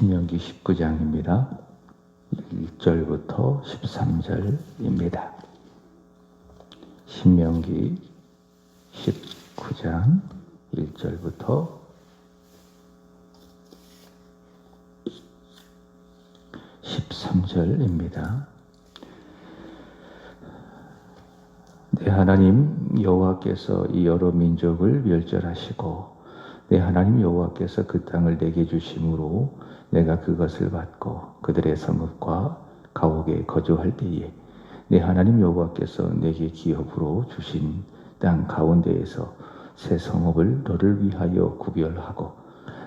신명기 19장입니다. 1절부터 13절입니다. 신명기 19장 1절부터 13절입니다. 내 하나님 여호와께서 이 여러 민족을 멸절하시고 내 하나님 여호와께서 그 땅을 내게 주심으로 내가 그것을 받고 그들의 성읍과 가옥에 거주할 때에 내 하나님 여호와께서 내게 기업으로 주신 땅 가운데에서 새 성읍을 너를 위하여 구별하고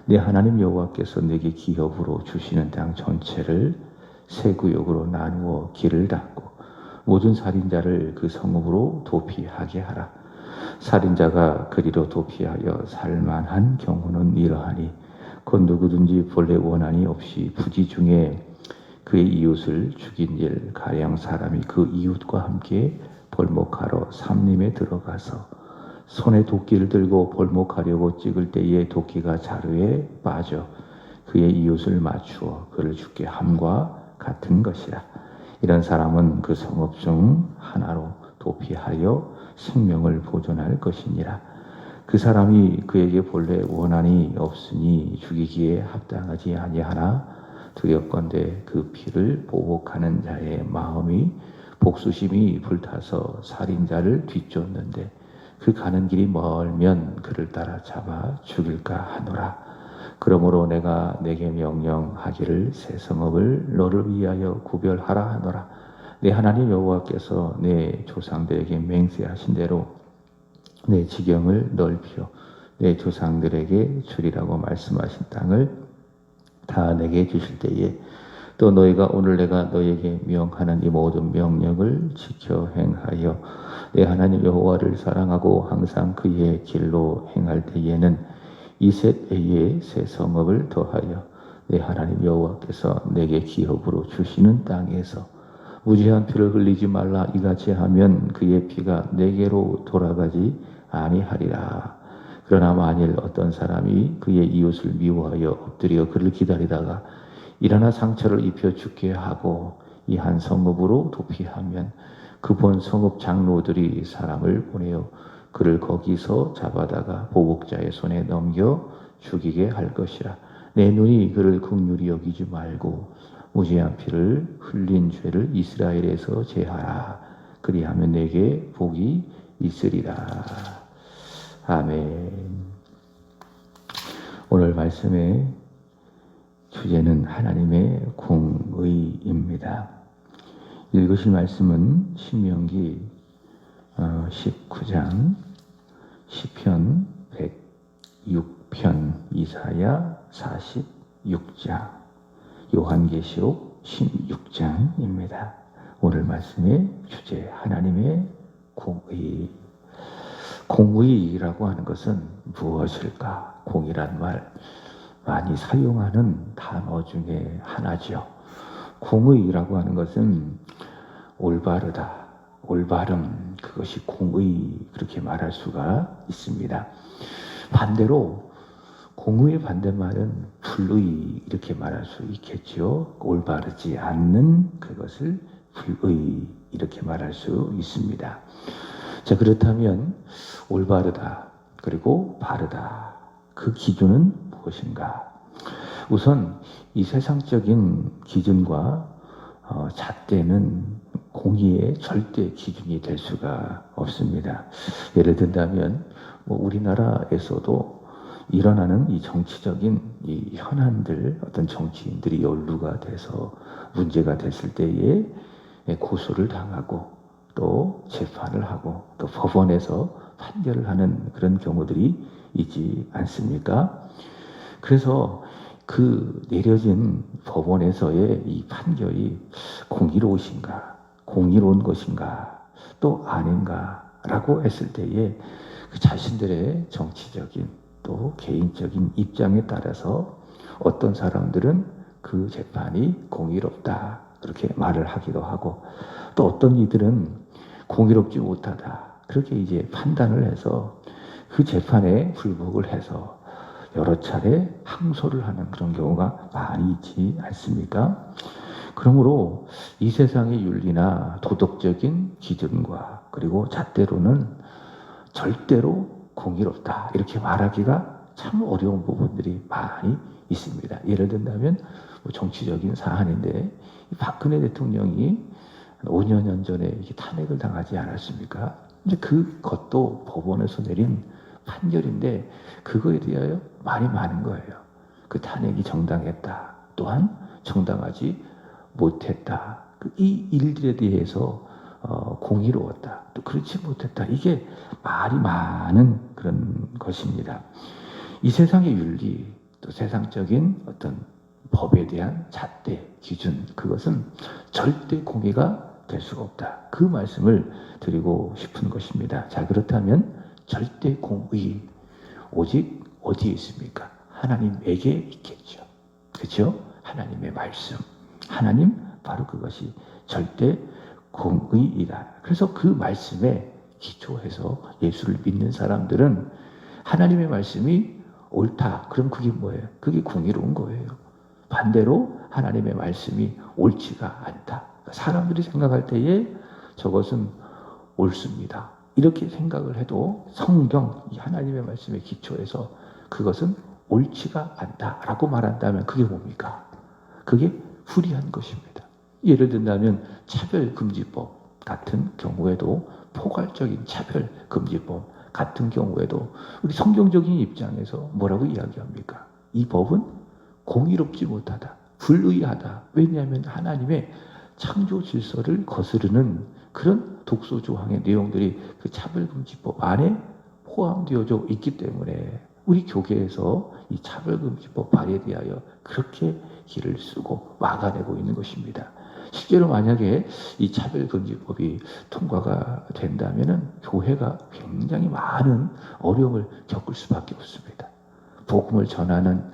내 하나님 여호와께서 내게 기업으로 주시는 땅 전체를 세 구역으로 나누어 길을 닫고 모든 살인자를 그 성읍으로 도피하게 하라. 살인자가 그리로 도피하여 살만한 경우는 이러하니 곧 누구든지 본래 원한이 없이 부지 중에 그의 이웃을 죽인 일 가량 사람이 그 이웃과 함께 벌목하러 삼림에 들어가서 손에 도끼를 들고 벌목하려고 찍을 때에 도끼가 자루에 빠져 그의 이웃을 맞추어 그를 죽게 함과 같은 것이라. 이런 사람은 그 성읍 중 하나로 도피하여 생명을 보존할 것이니라. 그 사람이 그에게 본래 원한이 없으니 죽이기에 합당하지 아니하나 두렵건대 그 피를 보복하는 자의 마음이 복수심이 불타서 살인자를 뒤쫓는데 그 가는 길이 멀면 그를 따라 잡아 죽일까 하노라. 그러므로 내가 내게 명령하기를 새 성읍을 너를 위하여 구별하라 하노라. 내 하나님 여호와께서 내 조상들에게 맹세하신 대로 내 지경을 넓혀 내 조상들에게 주리라고 말씀하신 땅을 다 내게 주실 때에 또 너희가 오늘 내가 너희에게 명하는 이 모든 명령을 지켜 행하여 내 하나님 여호와를 사랑하고 항상 그의 길로 행할 때에는 이셋 해에 새 성읍을 더하여 내 하나님 여호와께서 내게 기업으로 주시는 땅에서 무죄한 피를 흘리지 말라. 이같이 하면 그의 피가 내게로 돌아가지 아니하리라. 그러나 만일 어떤 사람이 그의 이웃을 미워하여 엎드려 그를 기다리다가 일어나 상처를 입혀 죽게 하고 이 한 성읍으로 도피하면 그 본 성읍 장로들이 사람을 보내어 그를 거기서 잡아다가 보복자의 손에 넘겨 죽이게 할 것이라. 내 눈이 그를 긍휼히 여기지 말고 무죄한 피를 흘린 죄를 이스라엘에서 제하라. 그리하면 내게 복이 있으리라. 아멘. 오늘 말씀의 주제는 하나님의 공의입니다. 읽으실 말씀은 신명기 19장, 시편 106편, 이사야 46장, 요한계시록 16장입니다. 오늘 말씀의 주제, 하나님의 공의. 공의라고 하는 것은 무엇일까? 공이란 말 많이 사용하는 단어 중에 하나죠. 공의라고 하는 것은 올바르다, 올바름, 그것이 공의, 그렇게 말할 수가 있습니다. 반대로 공의의 반대말은 불의, 이렇게 말할 수 있겠죠. 올바르지 않는 그것을 불의, 이렇게 말할 수 있습니다. 자, 그렇다면 올바르다 그리고 바르다, 그 기준은 무엇인가? 우선 이 세상적인 기준과 잣대는 공의의 절대 기준이 될 수가 없습니다. 예를 든다면 우리나라에서도 일어나는 이 정치적인 이 현안들, 어떤 정치인들이 연루가 돼서 문제가 됐을 때에 고소를 당하고 또 재판을 하고 또 법원에서 판결을 하는 그런 경우들이 있지 않습니까? 그래서 그 내려진 법원에서의 이 판결이 공의로우신가, 공의로운 것인가, 또 아닌가라고 했을 때에 그 자신들의 정치적인 또 개인적인 입장에 따라서 어떤 사람들은 그 재판이 공의롭다, 그렇게 말을 하기도 하고, 또 어떤 이들은 공의롭지 못하다, 그렇게 이제 판단을 해서 그 재판에 불복을 해서 여러 차례 항소를 하는 그런 경우가 많이 있지 않습니까? 그러므로 이 세상의 윤리나 도덕적인 기준과 그리고 잣대로는 절대로 공의롭다 이렇게 말하기가 참 어려운 부분들이 많이 있습니다. 예를 든다면 정치적인 사안인데 박근혜 대통령이 5년 년 전에 이렇게 탄핵을 당하지 않았습니까? 근데 그것도 법원에서 내린 판결인데 그거에 대하여 말이 많은 거예요. 그 탄핵이 정당했다. 또한 정당하지 못했다. 이 일들에 대해서 공의로웠다. 또 그렇지 못했다. 이게 말이 많은 그런 것입니다. 이 세상의 윤리, 또 세상적인 어떤 법에 대한 잣대, 기준, 그것은 절대 공의가 될 수가 없다. 그 말씀을 드리고 싶은 것입니다. 자, 그렇다면 절대 공의, 오직 어디에 있습니까? 하나님에게 있겠죠. 그렇죠? 하나님의 말씀. 하나님, 바로 그것이 절대 공의이다. 그래서 그 말씀에 기초해서 예수를 믿는 사람들은 하나님의 말씀이 옳다. 그럼 그게 뭐예요? 그게 공의로운 거예요. 반대로 하나님의 말씀이 옳지가 않다. 사람들이 생각할 때에 저것은 옳습니다. 이렇게 생각을 해도 성경, 이 하나님의 말씀에 기초해서 그것은 옳지가 않다라고 말한다면 그게 뭡니까? 그게 불의한 것입니다. 예를 든다면 차별금지법 같은 경우에도 포괄적인 차별금지법 같은 경우에도 우리 성경적인 입장에서 뭐라고 이야기합니까? 이 법은 공의롭지 못하다, 불의하다. 왜냐하면 하나님의 창조 질서를 거스르는 그런 독소조항의 내용들이 그 차별금지법 안에 포함되어져 있기 때문에 우리 교계에서 이 차별금지법 발의에 대하여 그렇게 길을 쓰고 막아내고 있는 것입니다. 실제로 만약에 이 차별금지법이 통과가 된다면 교회가 굉장히 많은 어려움을 겪을 수밖에 없습니다. 복음을 전하는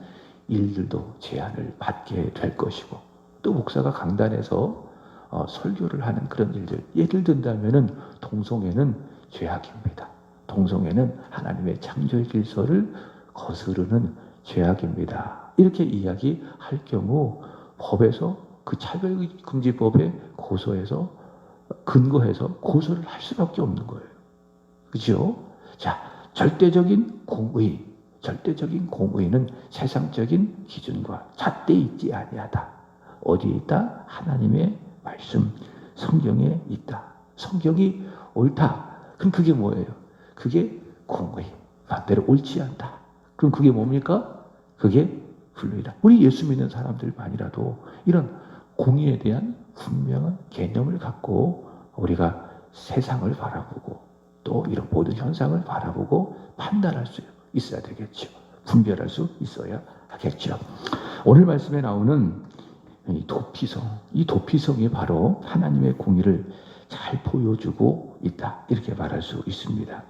일들도 제한을 받게 될 것이고 또 목사가 강단에서 설교를 하는 그런 일들, 예를 든다면 동성애는 죄악입니다. 동성애는 하나님의 창조의 질서를 거스르는 죄악입니다. 이렇게 이야기할 경우 법에서 그 차별금지법에 고소해서 근거해서 고소를 할 수밖에 없는 거예요. 그죠? 자, 절대적인 공의는 세상적인 기준과 잣대에 있지 아니하다. 어디에 있다? 하나님의 말씀, 성경에 있다. 성경이 옳다. 그럼 그게 뭐예요? 그게 공의. 반대로 옳지 않다. 그럼 그게 뭡니까? 그게 불의다. 우리 예수 믿는 사람들만이라도 이런 공의에 대한 분명한 개념을 갖고 우리가 세상을 바라보고 또 이런 모든 현상을 바라보고 판단할 수 있어야 되겠죠. 분별할 수 있어야 하겠죠. 오늘 말씀에 나오는 이 도피성, 이 도피성이 바로 하나님의 공의를 잘 보여주고 있다. 이렇게 말할 수 있습니다.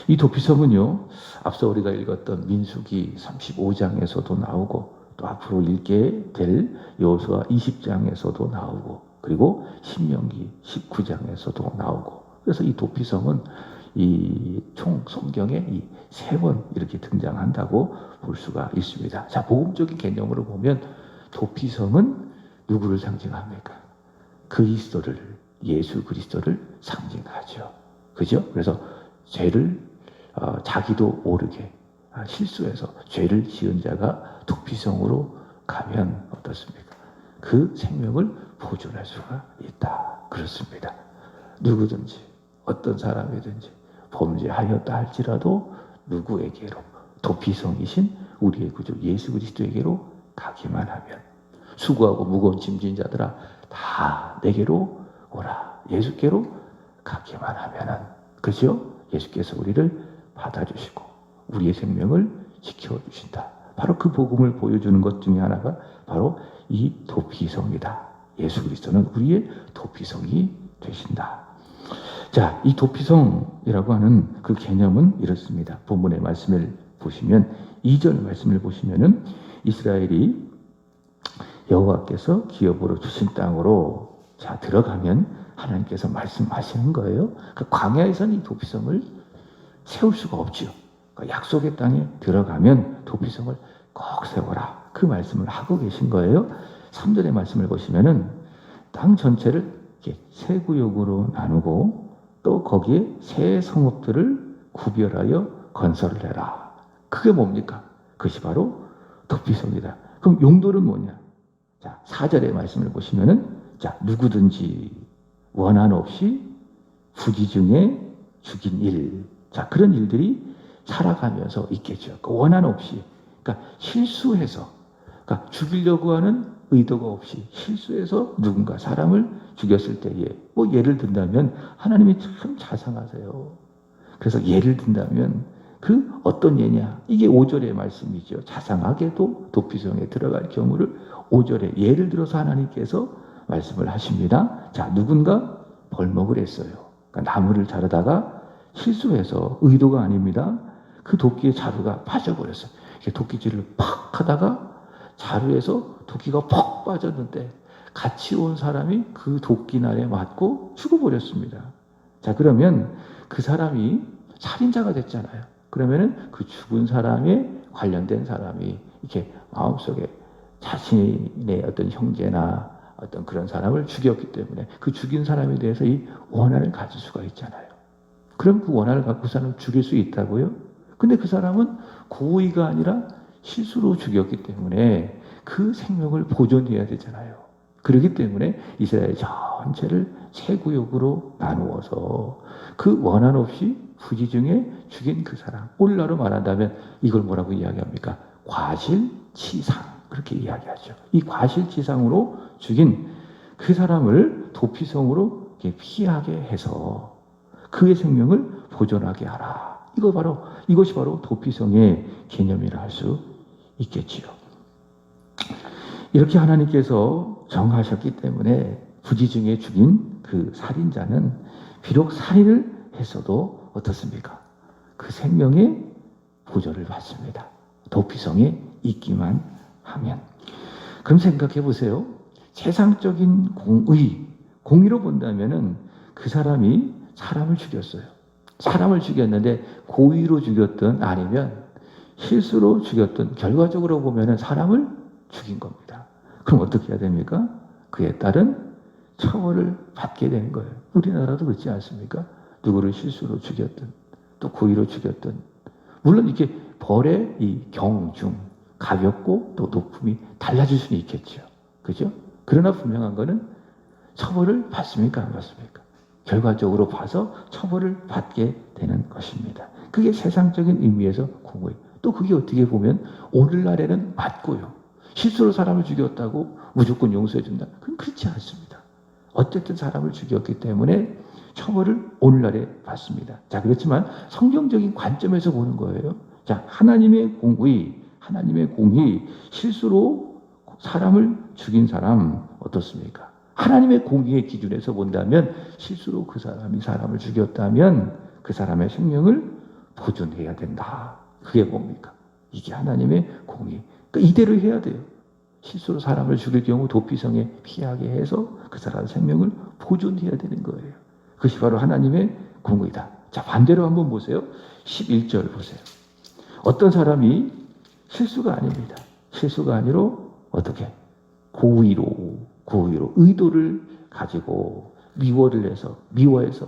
이 도피성은요, 앞서 우리가 읽었던 민수기 35장에서도 나오고 또 앞으로 읽게 될 여호수아 20장에서도 나오고 그리고 신명기 19장에서도 나오고 그래서 이 도피성은 이 총 성경에 이 3번 이렇게 등장한다고 볼 수가 있습니다. 자, 복음적인 개념으로 보면 도피성은 누구를 상징합니까? 그리스도를, 예수 그리스도를 상징하죠. 그죠? 그래서 죄를 자기도 모르게 실수해서 죄를 지은 자가 도피성으로 가면 어떻습니까? 그 생명을 보존할 수가 있다. 그렇습니다. 누구든지 어떤 사람이든지 범죄하였다 할지라도 누구에게로 도피성이신 우리의 구주 예수 그리스도에게로 가기만 하면 수고하고 무거운 짐진 자들아 다 내게로 오라. 예수께로 가기만 하면은 그죠? 예수께서 우리를 받아주시고 우리의 생명을 지켜주신다. 바로 그 복음을 보여주는 것 중에 하나가 바로 이 도피성이다. 예수 그리스도는 우리의 도피성이 되신다. 자, 이 도피성이라고 하는 그 개념은 이렇습니다. 본문의 말씀을 보시면 2절 말씀을 보시면은 이스라엘이 여호와께서 기업으로 주신 땅으로 자 들어가면 하나님께서 말씀하시는 거예요. 그 광야에서는 이 도피성을 세울 수가 없죠. 그 약속의 땅에 들어가면 도피성을 꼭 세워라. 그 말씀을 하고 계신 거예요. 3절의 말씀을 보시면은 땅 전체를 이렇게 세 구역으로 나누고 또 거기에 세 성읍들을 구별하여 건설을 해라. 그게 뭡니까? 그것이 바로 도피성이다. 그럼 용도는 뭐냐? 자, 4절의 말씀을 보시면은 자, 누구든지 원한 없이 부지중에 죽인 일. 자, 그런 일들이 살아가면서 있겠죠. 그 원한 없이. 그러니까 실수해서, 그러니까 죽이려고 하는 의도가 없이 실수해서 누군가 사람을 죽였을 때에 뭐 예를 든다면 하나님이 참 자상하세요. 그래서 예를 든다면 그 어떤 예냐? 이게 5절의 말씀이죠. 자상하게도 도피성에 들어갈 경우를 5절에 예를 들어서 하나님께서 말씀을 하십니다. 자, 누군가 벌목을 했어요. 그러니까 나무를 자르다가 실수해서 의도가 아닙니다. 그 도끼의 자루가 빠져버렸어요. 이렇게 도끼질을 팍 하다가 자루에서 도끼가 퍽 빠졌는데 같이 온 사람이 그 도끼날에 맞고 죽어버렸습니다. 자, 그러면 그 사람이 살인자가 됐잖아요. 그러면은 그 죽은 사람에 관련된 사람이 이렇게 마음속에 자신의 어떤 형제나 어떤 그런 사람을 죽였기 때문에 그 죽인 사람에 대해서 이 원한을 가질 수가 있잖아요. 그럼 그 원한을 갖고 그 사람을 죽일 수 있다고요? 근데 그 사람은 고의가 아니라 실수로 죽였기 때문에 그 생명을 보존해야 되잖아요. 그렇기 때문에 이스라엘 전체를 세 구역으로 나누어서 그 원한 없이 부지중에 죽인 그 사람, 오늘날로 말한다면 이걸 뭐라고 이야기합니까? 과실치상, 그렇게 이야기하죠. 이 과실치상으로 죽인 그 사람을 도피성으로 피하게 해서 그의 생명을 보존하게 하라. 이것이 바로 도피성의 개념이라 할 수 있겠지요. 이렇게 하나님께서 정하셨기 때문에 부지중에 죽인 그 살인자는 비록 살인을 했어도 어떻습니까? 그 생명의 보존을 받습니다. 도피성에 있기만 하면. 그럼 생각해 보세요. 세상적인 공의로 본다면은 그 사람이 사람을 죽였어요. 사람을 죽였는데 고의로 죽였든 아니면 실수로 죽였든 결과적으로 보면은 사람을 죽인 겁니다. 그럼 어떻게 해야 됩니까? 그에 따른 처벌을 받게 되는 거예요. 우리나라도 그렇지 않습니까? 누구를 실수로 죽였든 또 고의로 죽였든 물론 이렇게 벌의 이 경중 가볍고 또 높음이 달라질 수는 있겠죠. 그죠? 그러나 분명한 거는 처벌을 받습니까? 안 받습니까? 결과적으로 봐서 처벌을 받게 되는 것입니다. 그게 세상적인 의미에서 공의. 또 그게 어떻게 보면 오늘날에는 맞고요. 실수로 사람을 죽였다고 무조건 용서해준다. 그건 그렇지 않습니다. 어쨌든 사람을 죽였기 때문에 처벌을 오늘날에 받습니다. 자, 그렇지만 성경적인 관점에서 보는 거예요. 자, 하나님의 공의, 실수로 사람을 죽인 사람 어떻습니까? 하나님의 공의의 기준에서 본다면 실수로 그 사람이 사람을 죽였다면 그 사람의 생명을 보존해야 된다. 그게 뭡니까? 이게 하나님의 공의. 그러니까 이대로 해야 돼요. 실수로 사람을 죽일 경우 도피성에 피하게 해서 그 사람의 생명을 보존해야 되는 거예요. 그것이 바로 하나님의 공의다. 자, 반대로 한번 보세요. 11절 보세요. 어떤 사람이 실수가 아닙니다. 실수가 아니로 어떻게? 고의로 의도를 가지고 미워해서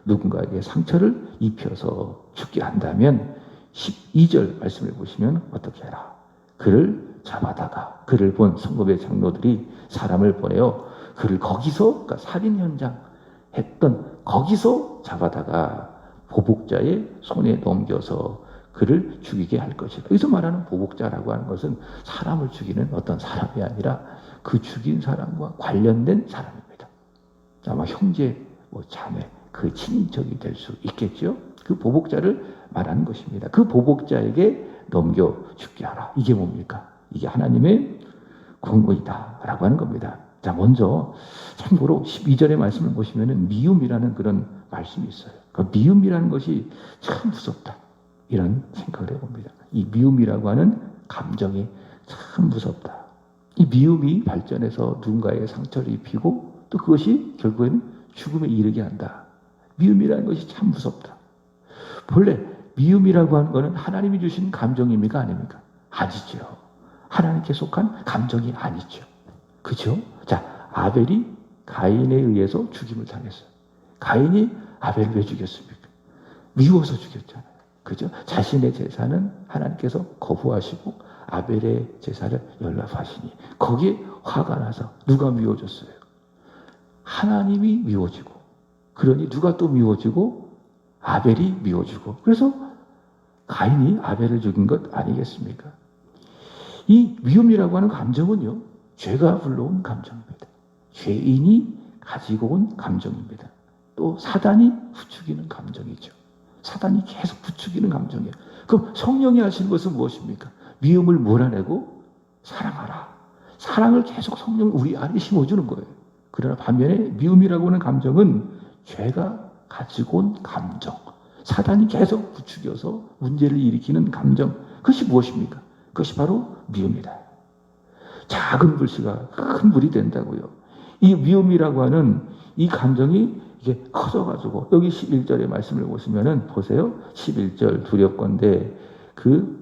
누군가에게 상처를 입혀서 죽게 한다면 12절 말씀을 보시면 어떻게 해라? 그를 잡아다가 그를 본 성읍의 장로들이 사람을 보내어 그를 거기서 그러니까 살인 현장 했던 거기서 잡아다가 보복자의 손에 넘겨서 그를 죽이게 할 것이다. 여기서 말하는 보복자라고 하는 것은 사람을 죽이는 어떤 사람이 아니라 그 죽인 사람과 관련된 사람입니다. 아마 형제, 자매, 그 친인척이 될 수 있겠죠. 그 보복자를 말하는 것입니다. 그 보복자에게 넘겨 죽게 하라. 이게 뭡니까? 이게 하나님의 공의다라고 하는 겁니다. 자, 먼저 참고로 12절의 말씀을 보시면은 미움이라는 그런 말씀이 있어요. 그 미움이라는 것이 참 무섭다. 이런 생각을 해봅니다. 이 미움이라고 하는 감정이 참 무섭다. 이 미움이 발전해서 누군가에게 상처를 입히고 또 그것이 결국에는 죽음에 이르게 한다. 미움이라는 것이 참 무섭다. 본래 미움이라고 하는 것은 하나님이 주신 감정입니까? 아닙니까? 아니죠. 하나님께 속한 감정이 아니죠. 그죠? 자, 아벨이 가인에 의해서 죽임을 당했어요. 가인이 아벨을 왜 죽였습니까? 미워서 죽였잖아요. 그죠? 자신의 제사는 하나님께서 거부하시고 아벨의 제사를 연락하시니 거기에 화가 나서 누가 미워졌어요? 하나님이 미워지고, 그러니 누가 또 미워지고? 아벨이 미워지고. 그래서 가인이 아벨을 죽인 것 아니겠습니까? 이 미움이라고 하는 감정은요, 죄가 불러온 감정입니다. 죄인이 가지고 온 감정입니다. 또 사단이 부추기는 감정이죠. 사단이 계속 부추기는 감정이에요. 그럼 성령이 하시는 것은 무엇입니까? 미움을 몰아내고 사랑하라. 사랑을 계속 성령이 우리 안에 심어주는 거예요. 그러나 반면에 미움이라고 하는 감정은 죄가 가지고 온 감정, 사단이 계속 부추겨서 문제를 일으키는 감정, 그것이 무엇입니까? 그것이 바로 미움이다. 작은 불씨가 큰 불이 된다고요. 이 미움이라고 하는 이 감정이 이게 커져가지고, 여기 11절의 말씀을 보시면은 보세요. 11절 두렵건대 그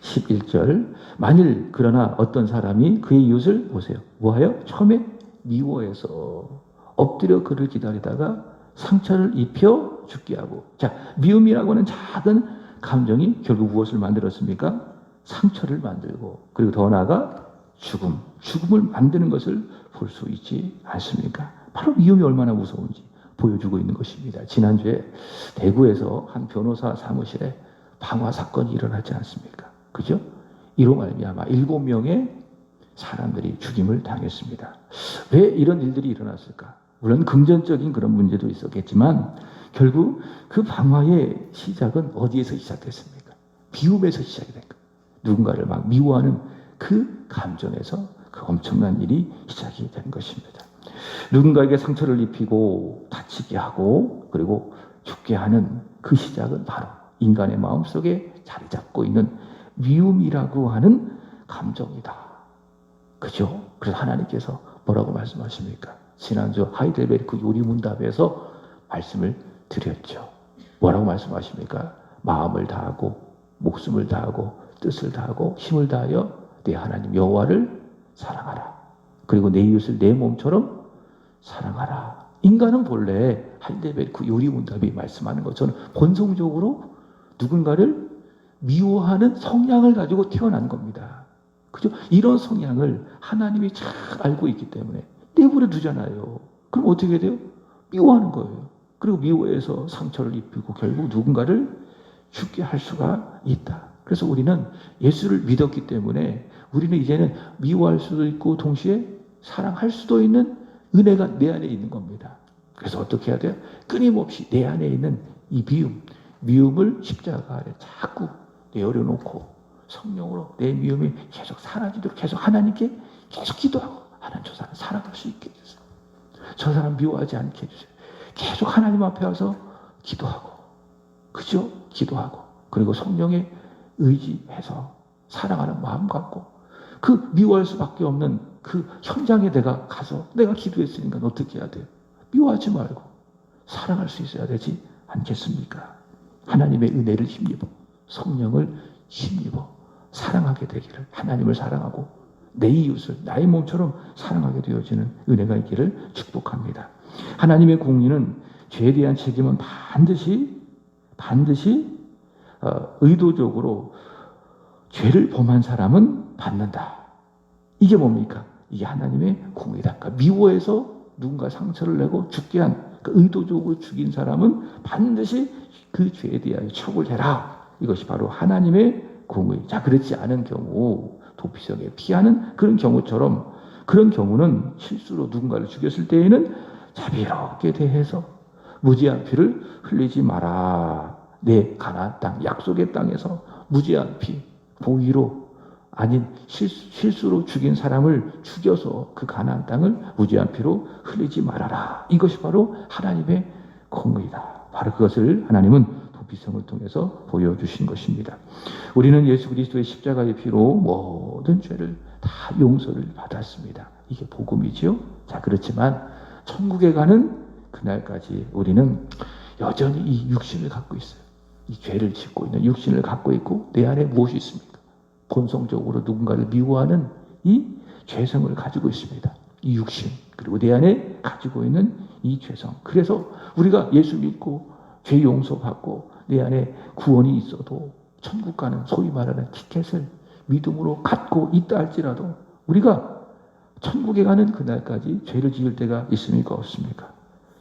11절, 만일 그러나 어떤 사람이 그의 이웃을 보세요. 뭐하여? 처음에 미워해서 엎드려 그를 기다리다가 상처를 입혀 죽게 하고. 자, 미움이라고 하는 작은 감정이 결국 무엇을 만들었습니까? 상처를 만들고, 그리고 더 나아가 죽음을 만드는 것을 볼 수 있지 않습니까? 바로 미움이 얼마나 무서운지 보여주고 있는 것입니다. 지난주에 대구에서 한 변호사 사무실에 방화 사건이 일어나지 않습니까? 그죠? 이로 말미암아 7명의 사람들이 죽임을 당했습니다. 왜 이런 일들이 일어났을까? 물론 금전적인 그런 문제도 있었겠지만 결국 그 방화의 시작은 어디에서 시작됐습니까? 미움에서 시작이 된 거예요. 누군가를 막 미워하는 그 감정에서 그 엄청난 일이 시작이 된 것입니다. 누군가에게 상처를 입히고 다치게 하고 그리고 죽게 하는 그 시작은 바로 인간의 마음속에 자리 잡고 있는 미움이라고 하는 감정이다. 그죠? 그래서 하나님께서 뭐라고 말씀하십니까? 지난주 하이델베르크 요리문답에서 말씀을 드렸죠. 뭐라고 말씀하십니까? 마음을 다하고 목숨을 다하고 뜻을 다하고 힘을 다하여 내 하나님 여호와를 사랑하라. 그리고 내 이웃을 내 몸처럼 사랑하라. 인간은 본래 하이델베르크 요리문답이 말씀하는 것처럼 본성적으로 누군가를 미워하는 성향을 가지고 태어난 겁니다. 그죠? 이런 성향을 하나님이 잘 알고 있기 때문에 내버려 두잖아요. 그럼 어떻게 돼요? 미워하는 거예요. 그리고 미워해서 상처를 입히고 결국 누군가를 죽게 할 수가 있다. 그래서 우리는 예수를 믿었기 때문에 우리는 이제는 미워할 수도 있고 동시에 사랑할 수도 있는 은혜가 내 안에 있는 겁니다. 그래서 어떻게 해야 돼요? 끊임없이 내 안에 있는 이 미움을 십자가 아래 자꾸 내어놓고 성령으로 내 미움이 계속 사라지도록 계속 하나님께 계속 기도하고, 하나님 저 사람 사랑할 수 있게 해주세요. 저 사람 미워하지 않게 해주세요. 계속 하나님 앞에 와서 기도하고, 그죠? 기도하고, 그리고 성령에 의지해서 사랑하는 마음 갖고, 그 미워할 수밖에 없는 그 현장에 내가 가서 내가 기도했으니까 어떻게 해야 돼요? 미워하지 말고 사랑할 수 있어야 되지 않겠습니까? 하나님의 은혜를 힘입어 성령을 힘입어 사랑하게 되기를, 하나님을 사랑하고 내 이웃을 나의 몸처럼 사랑하게 되어지는 은혜가 있기를 축복합니다. 하나님의 공의는 죄에 대한 책임은 반드시 의도적으로 죄를 범한 사람은 받는다. 이게 뭡니까? 이게 하나님의 공의다. 그러니까 미워해서 누군가 상처를 내고 죽게 한, 그러니까 의도적으로 죽인 사람은 반드시 그 죄에 대하여 처벌해라. 이것이 바로 하나님의 공의. 자, 그렇지 않은 경우, 도피성에 피하는 그런 경우처럼, 그런 경우는 실수로 누군가를 죽였을 때에는 자비롭게 대해서 무지한 피를 흘리지 마라. 내 가나안 땅, 약속의 땅에서 무지한 피, 고의로 아닌 실수로 죽인 사람을 죽여서 그 가나안 땅을 무지한 피로 흘리지 말아라. 이것이 바로 하나님의 공의다. 바로 그것을 하나님은 도피성을 통해서 보여주신 것입니다. 우리는 예수 그리스도의 십자가의 피로 모든 죄를 다 용서를 받았습니다. 이게 복음이죠. 자, 그렇지만 천국에 가는 그날까지 우리는 여전히 이 육신을 갖고 있어요. 이 죄를 짓고 있는 육신을 갖고 있고 내 안에 무엇이 있습니까? 본성적으로 누군가를 미워하는 이 죄성을 가지고 있습니다. 이 육신, 그리고 내 안에 가지고 있는 이 죄성. 그래서 우리가 예수 믿고 죄 용서받고 내 안에 구원이 있어도 천국 가는 소위 말하는 티켓을 믿음으로 갖고 있다 할지라도 우리가 천국에 가는 그날까지 죄를 지을 때가 있습니까? 없습니까?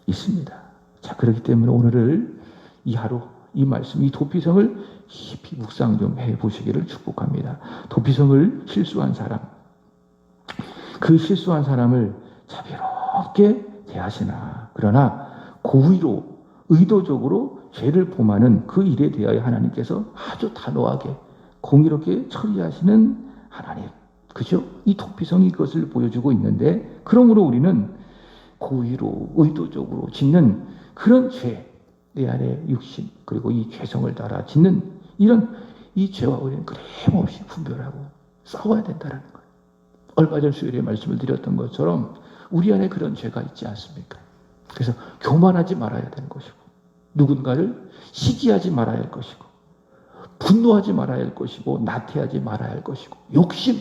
있습니다. 자, 그렇기 때문에 오늘을 이 하루, 이 말씀, 이 도피성을 깊이 묵상 좀 해보시기를 축복합니다. 도피성을 실수한 사람, 그 실수한 사람을 자비롭게 대하시나, 그러나 고의로 의도적으로 죄를 범하는 그 일에 대하여 하나님께서 아주 단호하게 공의롭게 처리하시는 하나님, 그죠? 이 도피성이 그것을 보여주고 있는데, 그러므로 우리는 고의로 의도적으로 짓는 그런 죄, 내 안에 육신 그리고 이 죄성을 따라 짓는 이런 이 죄와 우리는 끊임없이 분별하고 싸워야 된다는 거예요. 얼마 전 수요일에 말씀을 드렸던 것처럼 우리 안에 그런 죄가 있지 않습니까? 그래서 교만하지 말아야 되는 것이고, 누군가를 시기하지 말아야 할 것이고, 분노하지 말아야 할 것이고, 나태하지 말아야 할 것이고, 욕심,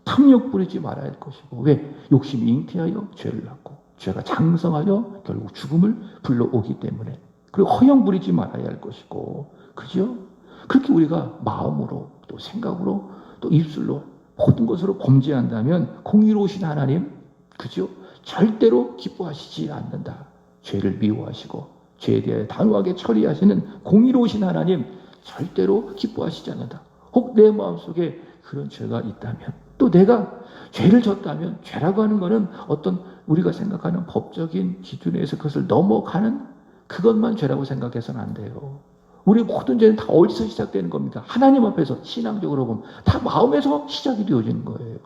탐욕 부리지 말아야 할 것이고. 왜? 욕심이 잉태하여 죄를 낳고 죄가 장성하여 결국 죽음을 불러오기 때문에. 그리고 허영 부리지 말아야 할 것이고, 그죠? 그렇게 우리가 마음으로 또 생각으로 또 입술로 모든 것으로 범죄한다면 공의로우신 하나님, 그죠? 절대로 기뻐하시지 않는다. 죄를 미워하시고 죄에 대해 단호하게 처리하시는 공의로우신 하나님 절대로 기뻐하시지 않는다. 혹 내 마음속에 그런 죄가 있다면, 또 내가 죄를 졌다면, 죄라고 하는 것은 어떤 우리가 생각하는 법적인 기준에서 그것을 넘어가는 그것만 죄라고 생각해서는 안 돼요. 우리 모든 죄는 다 어디서 시작되는 겁니다. 하나님 앞에서 신앙적으로 보면 다 마음에서 시작이 되어지는 거예요.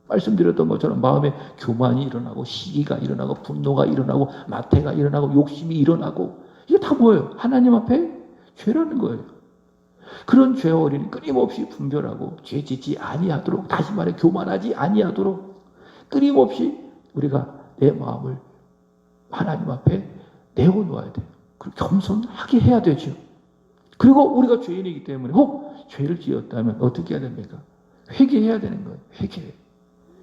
말씀드렸던 것처럼 마음에 교만이 일어나고 시기가 일어나고 분노가 일어나고 나태가 일어나고 욕심이 일어나고, 이게 다 뭐예요? 하나님 앞에 죄라는 거예요. 그런 죄와 우리는 끊임없이 분별하고 죄 짓지 아니하도록, 다시 말해 교만하지 아니하도록 끊임없이 우리가 내 마음을 하나님 앞에 내어놓아야 돼요. 그리고 겸손하게 해야 되죠. 그리고 우리가 죄인이기 때문에 혹 죄를 지었다면 어떻게 해야 됩니까? 회개해야 되는 거예요. 회개.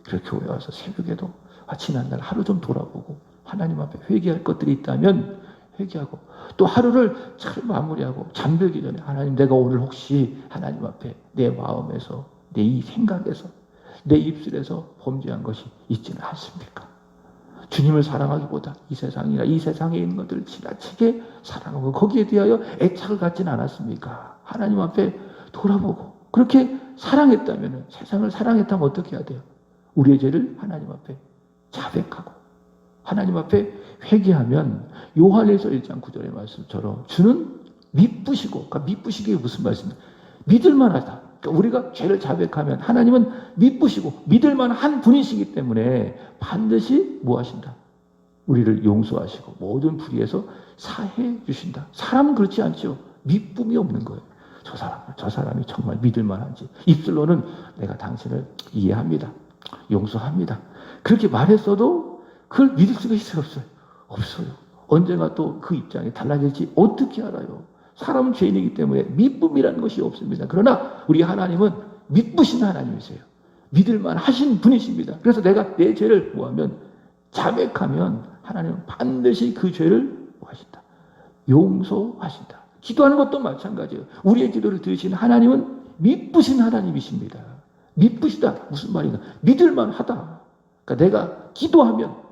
그래서 교회 와서 새벽에도 지난날 하루 좀 돌아보고 하나님 앞에 회개할 것들이 있다면 회개하고, 또 하루를 잘 마무리하고 잠들기 전에 하나님, 내가 오늘 혹시 하나님 앞에 내 마음에서, 내 이 생각에서, 내 입술에서 범죄한 것이 있지는 않습니까? 주님을 사랑하기보다 이 세상이나 이 세상에 있는 것들을 지나치게 사랑하고 거기에 대하여 애착을 갖지는 않았습니까? 하나님 앞에 돌아보고 그렇게 사랑했다면, 세상을 사랑했다면 어떻게 해야 돼요? 우리의 죄를 하나님 앞에 자백하고 하나님 앞에 회개하면 요한일서 1장 9절의 말씀처럼 주는 미쁘시고, 그러니까 미쁘시게 무슨 말씀이에요? 믿을만하다. 그러니까 우리가 죄를 자백하면 하나님은 미쁘시고 믿을만한 분이시기 때문에 반드시 뭐 하신다? 우리를 용서하시고 모든 불의에서 사해 주신다. 사람은 그렇지 않죠. 미쁨이 없는 거예요. 저 사람이 정말 믿을만한지, 입술로는 내가 당신을 이해합니다, 용서합니다, 그렇게 말했어도 그걸 믿을 수가 있어요? 없어요. 언젠가 또 그 입장이 달라질지 어떻게 알아요? 사람은 죄인이기 때문에 미쁨이라는 것이 없습니다. 그러나 우리 하나님은 미쁘신 하나님이세요. 믿을만 하신 분이십니다. 그래서 내가 내 죄를 뭐하면 자백하면 하나님은 반드시 그 죄를 뭐 하신다? 용서하신다. 기도하는 것도 마찬가지예요. 우리의 기도를 들으시는 하나님은 미쁘신 하나님이십니다. 미쁘시다. 무슨 말인가? 믿을만하다. 그러니까 내가 기도하면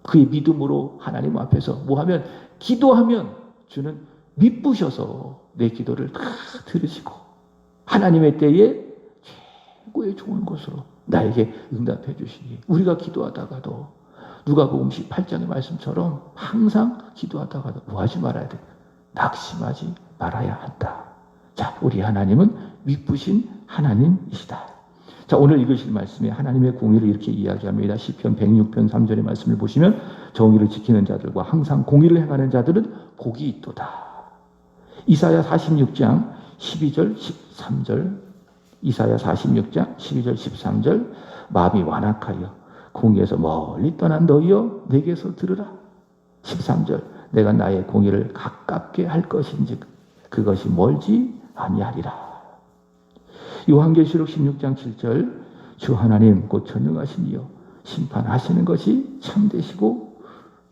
그의 믿음으로 하나님 앞에서 뭐하면, 기도하면 주는 미쁘셔서 내 기도를 다 들으시고 하나님의 때에 최고의 좋은 것으로 나에게 응답해 주시니, 우리가 기도하다가도 누가복음 18장의 말씀처럼 항상 기도하다가도 뭐하지 말아야 돼? 낙심하지 말아야 한다. 자, 우리 하나님은 미쁘신 하나님이시다. 자, 오늘 읽으실 말씀에 하나님의 공의를 이렇게 이야기합니다. 시편 106편 3절의 말씀을 보시면 정의를 지키는 자들과 항상 공의를 행하는 자들은 복이 있도다. 이사야 46장 12절 13절, 이사야 46장 12절 13절, 마음이 완악하여 공의에서 멀리 떠난 너희여 내게서 들으라. 13절, 내가 나의 공의를 가깝게 할 것인즉, 그것이 멀지 아니하리라. 요한계시록 16장 7절 주 하나님 곧 전능하신 이여 심판하시는 것이 참되시고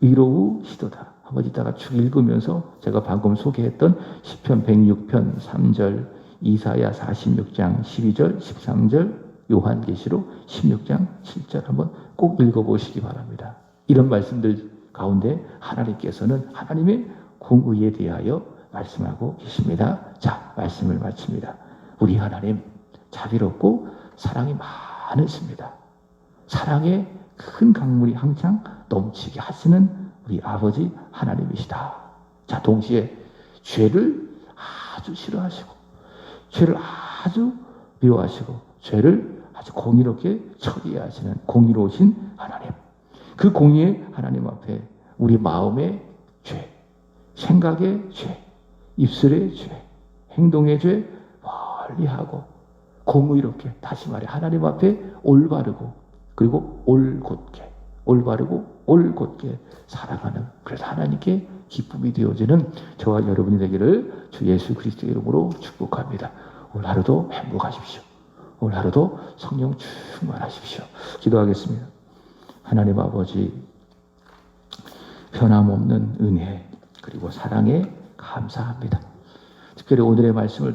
의로우시도다. 한번 이따가 쭉 읽으면서 제가 방금 소개했던 시편 106편 3절, 이사야 46장 12절, 13절, 요한계시록 16장 7절 한번 꼭 읽어보시기 바랍니다. 이런 말씀들 가운데 하나님께서는 하나님의 공의에 대하여 말씀하고 계십니다. 자, 말씀을 마칩니다. 우리 하나님 자비롭고 사랑이 많으십니다. 사랑의 큰 강물이 항상 넘치게 하시는 우리 아버지 하나님이시다. 자, 동시에 죄를 아주 싫어하시고 죄를 아주 미워하시고 죄를 아주 공의롭게 처리하시는 공의로우신 하나님. 그 공의의 하나님 앞에 우리 마음의 죄, 생각의 죄, 입술의 죄, 행동의 죄 멀리하고 공의롭게, 다시 말해 하나님 앞에 올바르고 그리고 올곧게, 올바르고 올곧게 살아가는, 그래서 하나님께 기쁨이 되어지는 저와 여러분이 되기를 주 예수 그리스도의 이름으로 축복합니다. 오늘 하루도 행복하십시오. 오늘 하루도 성령 충만하십시오. 기도하겠습니다. 하나님 아버지, 변함없는 은혜 그리고 사랑에 감사합니다. 특별히 오늘의 말씀을